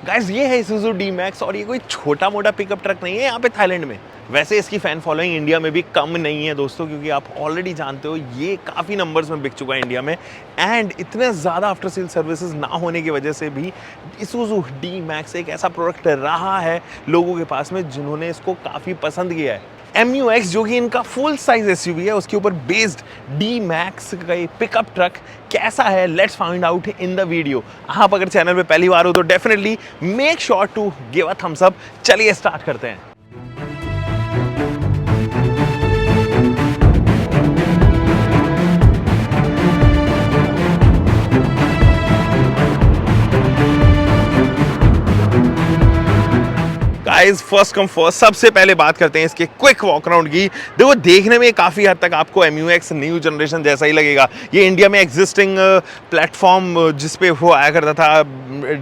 Guys ये है Isuzu D-Max और ये कोई छोटा मोटा पिकअप ट्रक नहीं है यहाँ पे थाईलैंड में। वैसे इसकी फैन फॉलोइंग इंडिया में भी कम नहीं है दोस्तों, क्योंकि आप ऑलरेडी जानते हो ये काफ़ी नंबर्स में बिक चुका है इंडिया में। एंड इतने ज़्यादा आफ्टर सेल सर्विसेज ना होने की वजह से भी Isuzu D-Max एक ऐसा प्रोडक्ट रहा है लोगों के पास में जिन्होंने इसको काफ़ी पसंद किया है। MU-X जो कि इनका फुल साइज SUV है, उसके ऊपर बेस्ड D-Max का ये पिकअप ट्रक कैसा है, let's find out in the video. आप अगर चैनल पे पहली बार हो तो definitely make sure to give a thumbs up. चलिए स्टार्ट करते हैं। गाइस फर्स्ट कम फर्स्ट, सबसे पहले बात करते हैं इसके क्विक वॉक अराउंड की। देखो देखने में काफ़ी हद तक आपको MU-X न्यू जनरेशन जैसा ही लगेगा। ये इंडिया में एग्जिस्टिंग प्लेटफॉर्म जिस पे वो आया करता था,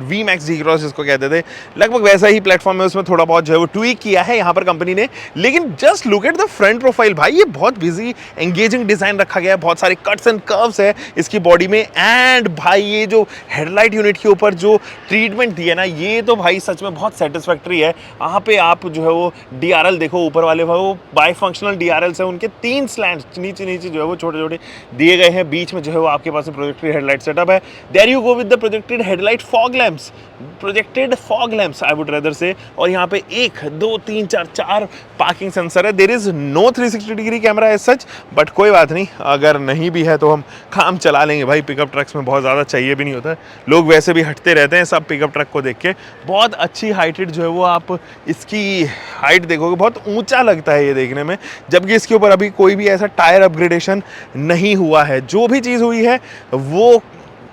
V-Max G-Cross जिसको कहते थे, लगभग वैसा ही प्लेटफॉर्म है। उसमें थोड़ा बहुत जो है वो ट्वीक किया है यहाँ पर कंपनी ने। लेकिन just look at the front profile भाई, ये बहुत बिजी एंगेजिंग डिज़ाइन रखा गया है। बहुत सारे कट्स एंड कर्व्स है इसकी बॉडी में। एंड भाई ये जो हेडलाइट यूनिट के ऊपर जो ट्रीटमेंट दी है ना, ये तो भाई सच में बहुत सेटिस्फैक्ट्री है। यहाँ पे आप जो है वो DRL देखो, ऊपर वाले वो बाई फंक्शनल DRLs है, उनके 3 स्लैंट्स नीचे नीचे जो है वो छोटे छोटे दिए गए हैं। बीच में जो है वो आपके पास प्रोजेक्टेड हेडलाइट सेटअप है। There you go with the projected headlight fog lamps, projected fog lamps I would rather say. और यहाँ पे 1 2 3 4 पार्किंग सेंसर है। There is no 360 degree camera है सच, बट कोई बात नहीं, अगर नहीं भी है तो हम काम चला लेंगे भाई। पिकअप ट्रक्स में बहुत ज़्यादा चाहिए भी नहीं होता है, लोग वैसे भी हटते रहते हैं सब पिकअप ट्रक को देख के। बहुत अच्छी हाइटेड जो है वो आप इसकी हाइट देखोगे, बहुत ऊंचा लगता है ये देखने में, जबकि इसके ऊपर अभी कोई भी ऐसा टायर अपग्रेडेशन नहीं हुआ है। जो भी चीज़ हुई है वो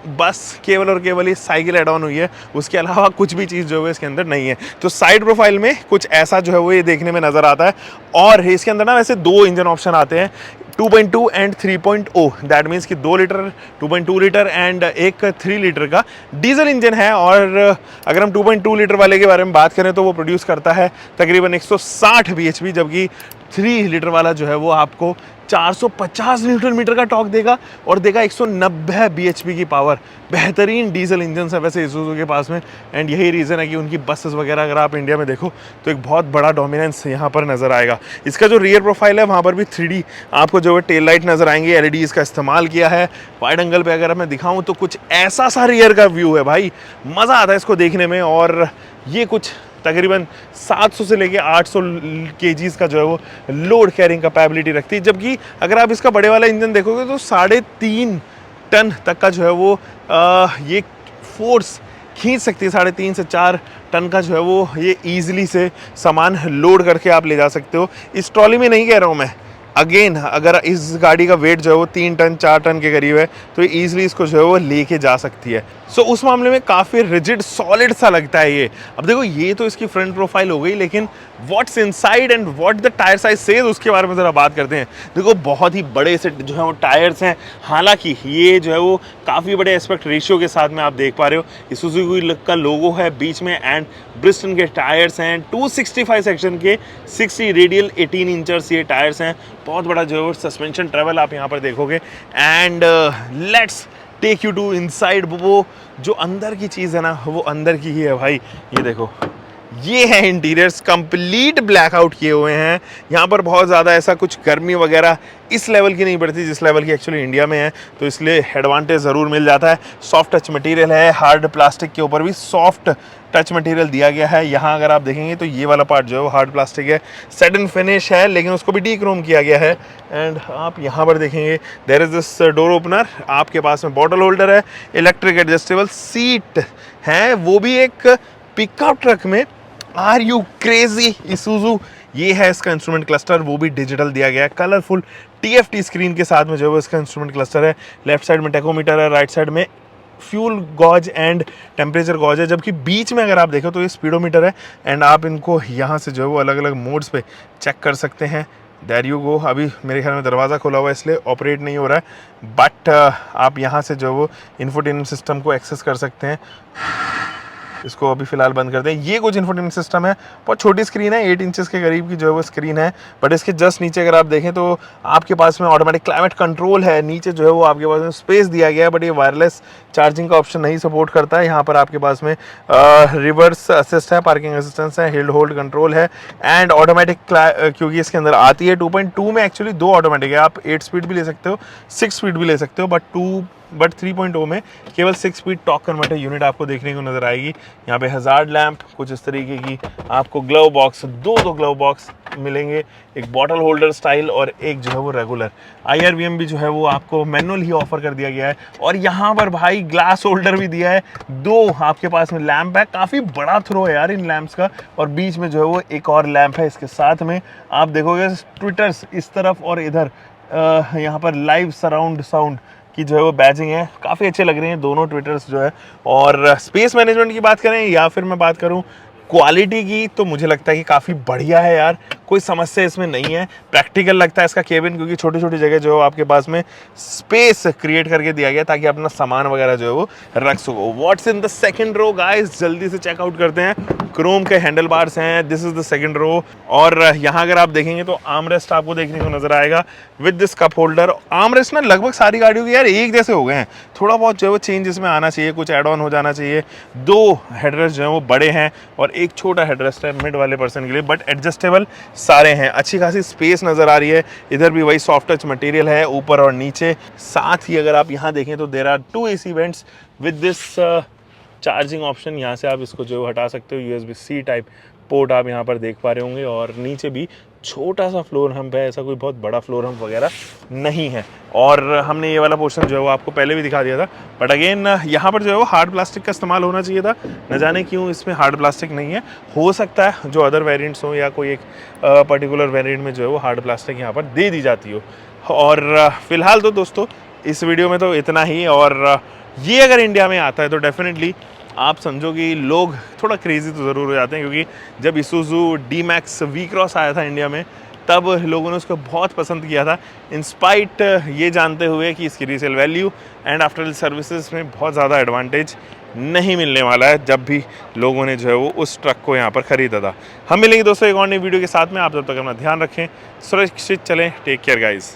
बस केवल और केवल ये साइकिल एड ऑन हुई है, उसके अलावा कुछ भी चीज़ जो है इसके अंदर नहीं है। तो साइड प्रोफाइल में कुछ ऐसा जो है वो ये देखने में नज़र आता है। और इसके अंदर ना वैसे 2 इंजन ऑप्शन आते हैं, 2.2 एंड 3.0। दैट मीन्स कि 2 लीटर, 2.2 लीटर एंड एक 3 लीटर का डीजल इंजन है। और अगर हम 2.2 लीटर वाले के बारे में बात करें तो वो प्रोड्यूस करता है तकरीबन 160 bhp, जबकि 3 लीटर वाला जो है वो आपको 450 न्यूटन मीटर का टॉर्क देगा और देगा 190 bhp की पावर। बेहतरीन डीजल इंजन है वैसे Isuzu के पास में। एंड यही रीज़न है कि उनकी बसेस वगैरह अगर आप इंडिया में देखो तो एक बहुत बड़ा डोमिनेंस यहाँ पर नज़र आएगा। इसका जो रियर प्रोफाइल है वहाँ पर भी 3D आपको जो है टेल लाइट नज़र आएंगे, LEDs का इस्तेमाल किया है। वाइड एंगल पे अगर मैं दिखाऊँ तो कुछ ऐसा सा रियर का व्यू है भाई, मज़ा आता है इसको देखने में। और ये कुछ तकरीबन 700 से लेके 800 kgs का जो है वो लोड कैरिंग कैपेबिलिटी रखती है। जबकि अगर आप इसका बड़े वाला इंजन देखोगे तो 3.5 टन तक का जो है वो ये फोर्स खींच सकती है। 3.5 से 4 टन का जो है वो ये ईजिली से सामान लोड करके आप ले जा सकते हो। इस ट्रॉली में नहीं कह रहा हूँ मैं, अगेन अगर इस गाड़ी का वेट जो है वो 3 टन 4 टन के करीब है तो ईजिली इसको जो है वो लेके जा सकती है। सो उस मामले में काफ़ी रिजिड सॉलिड सा लगता है ये। अब देखो ये तो इसकी फ्रंट प्रोफाइल हो गई, लेकिन what's inside and what the tyre size says उसके बारे में ज़रा बात करते हैं। देखो बहुत ही बड़े से जो है वो टायर्स हैं, हालांकि ये जो है वो काफ़ी बड़े एस्पेक्ट रेशियो के साथ में आप देख पा रहे हो। Isuzu का लोगो है बीच में एंड ब्रिस्टन के टायर्स हैं 265 सेक्शन के 60 रेडियल 18 इंचर्स ये टायर्स हैं। बहुत बड़ा जो है सस्पेंशन ट्रेवल आप यहाँ पर देखोगे। And let's take you to inside. वो जो अंदर की चीज़ है ना वो अंदर की ही है भाई। ये देखो, ये है इंटीरियर्स, कंप्लीट ब्लैकआउट किए हुए हैं। यहाँ पर बहुत ज़्यादा ऐसा कुछ गर्मी वगैरह इस लेवल की नहीं पड़ती जिस लेवल की एक्चुअली इंडिया में है, तो इसलिए एडवांटेज ज़रूर मिल जाता है। सॉफ्ट टच मटेरियल है, हार्ड प्लास्टिक के ऊपर भी सॉफ्ट टच मटेरियल दिया गया है। यहाँ अगर आप देखेंगे तो ये वाला पार्ट जो है वो हार्ड प्लास्टिक है, सेडन फिनिश है, लेकिन उसको भी डी क्रोम किया गया है। एंड आप यहाँ पर देखेंगे there is this door opener, आपके पास में बॉटल होल्डर है, इलेक्ट्रिक एडजस्टेबल सीट है, वो भी एक पिकअप ट्रक में। Are you crazy Isuzu। ये है इसका इंस्ट्रूमेंट क्लस्टर, वो भी डिजिटल दिया गया है, कलरफुल TFT स्क्रीन के साथ में जो है वो इसका इंस्ट्रूमेंट क्लस्टर है। लेफ्ट साइड में टेकोमीटर है, राइट साइड में fuel gauge and temperature gauge है, जबकि बीच में अगर आप देखो तो ये स्पीडोमीटर है। एंड आप इनको यहाँ से जो है वो अलग अलग मोड्स पे चेक कर सकते हैं। There you go. अभी मेरे ख्याल में दरवाज़ा खुला हुआ है इसलिए ऑपरेट नहीं हो रहा है, बट आप यहाँ से जो है वो इंफोटेनमेंट सिस्टम को एक्सेस कर सकते हैं। इसको अभी फिलहाल बंद करते हैं। ये कुछ इन्फोटेनमेंट सिस्टम है, बहुत छोटी स्क्रीन है, 8 इंचेस के करीब की जो है वो स्क्रीन है। बट इसके जस्ट नीचे अगर आप देखें तो आपके पास में ऑटोमेटिक क्लाइमेट कंट्रोल है, नीचे जो है वो आपके पास में स्पेस दिया गया है, बट ये वायरलेस चार्जिंग का ऑप्शन नहीं सपोर्ट करता है। यहाँ पर आपके पास में रिवर्स असिस्ट है, पार्किंग असिस्टेंस है, हिल होल्ड कंट्रोल है एंड ऑटोमेटिक, क्योंकि इसके अंदर आती है 2.2 में, एक्चुअली 2 ऑटोमेटिक है, आप 8 स्पीड भी ले सकते हो, 6 स्पीड भी ले सकते हो, बट 3.0 में केवल 6 स्पीड टॉर्क कन्वर्टर यूनिट आपको देखने को नजर आएगी। यहाँ पे हजार्ड लैंप कुछ इस तरीके की, आपको ग्लव बॉक्स, दो ग्लव बॉक्स मिलेंगे, एक बॉटल होल्डर स्टाइल और एक जो है वो रेगुलर। IRVM भी जो है वो आपको मैनुअल ही ऑफर कर दिया गया है और यहाँ पर भाई ग्लास होल्डर भी दिया है। 2 आपके पास में लैंप है, काफ़ी बड़ा थ्रो है यार इन लैंप्स का, और बीच में जो है वो एक और लैंप है। इसके साथ में आप देखोगे ट्विटर्स इस तरफ और इधर यहाँ पर लाइव सराउंड साउंड की जो है वो बैजिंग है, काफ़ी अच्छे लग रहे हैं दोनों ट्विटर्स जो है। और स्पेस मैनेजमेंट की बात करें या फिर मैं बात करूं क्वालिटी की, तो मुझे लगता है कि काफ़ी बढ़िया है यार, कोई समस्या इसमें नहीं है। प्रैक्टिकल लगता है इसका केबिन, क्योंकि छोटी छोटी जगह जो है आपके पास में स्पेस क्रिएट करके दिया गया ताकि अपना सामान वगैरह जो है वो रख सको। What's in the second row guys, जल्दी से चेकआउट करते हैं। क्रोम के हैंडल बार्स हैं, this is the second row. और यहाँ अगर आप देखेंगे तो आर्मरेस्ट आपको देखने को नजर आएगा with this cup holder. Armrest ना लगभग सारी गाड़ियों के यार एक जैसे हो गए हैं, थोड़ा बहुत जो है वो चेंज इसमें आना चाहिए, कुछ एड ऑन हो जाना चाहिए। 2 हेडरेस्ट जो है वो बड़े हैं और एक छोटा हेडरेस्ट है मिड वाले पर्सन के लिए, बट एडजस्टेबल सारे हैं। अच्छी खासी स्पेस नजर आ रही है, इधर भी वही सॉफ्ट टच मटेरियल है ऊपर और नीचे। साथ ही अगर आप यहाँ देखें तो there are 2 AC vents with this charging option. यहाँ से आप इसको जो हटा सकते हो, USB-C टाइप पोर्ट आप यहाँ पर देख पा रहे होंगे। और नीचे भी छोटा सा फ्लोर हम्प है, ऐसा कोई बहुत बड़ा फ्लोर हम्प वगैरह नहीं है। और हमने ये वाला पोर्शन जो है वो आपको पहले भी दिखा दिया था, बट अगेन यहाँ पर जो है वो हार्ड प्लास्टिक का इस्तेमाल होना चाहिए था, न जाने क्यों इसमें हार्ड प्लास्टिक नहीं है। हो सकता है जो अदर वेरिएंट्स हो या कोई एक पर्टिकुलर वेरिएंट में जो है वो हार्ड प्लास्टिक यहाँ पर दे दी जाती हो। और फिलहाल तो दोस्तों इस वीडियो में तो इतना ही। और ये अगर इंडिया में आता है तो डेफिनेटली आप समझो कि लोग थोड़ा क्रेजी तो ज़रूर हो जाते हैं, क्योंकि जब Isuzu D-Max V-Cross आया था इंडिया में तब लोगों ने उसको बहुत पसंद किया था, इंस्पाइट ये जानते हुए कि इसकी resale value and after services में बहुत ज़्यादा एडवांटेज नहीं मिलने वाला है जब भी लोगों ने जो है वो उस ट्रक को यहाँ पर ख़रीदा था। हम मिलेंगे दोस्तों एक और नई वीडियो के साथ में, आप जब तक अपना ध्यान रखें, सुरक्षित चलें, टेक केयर गाइज़।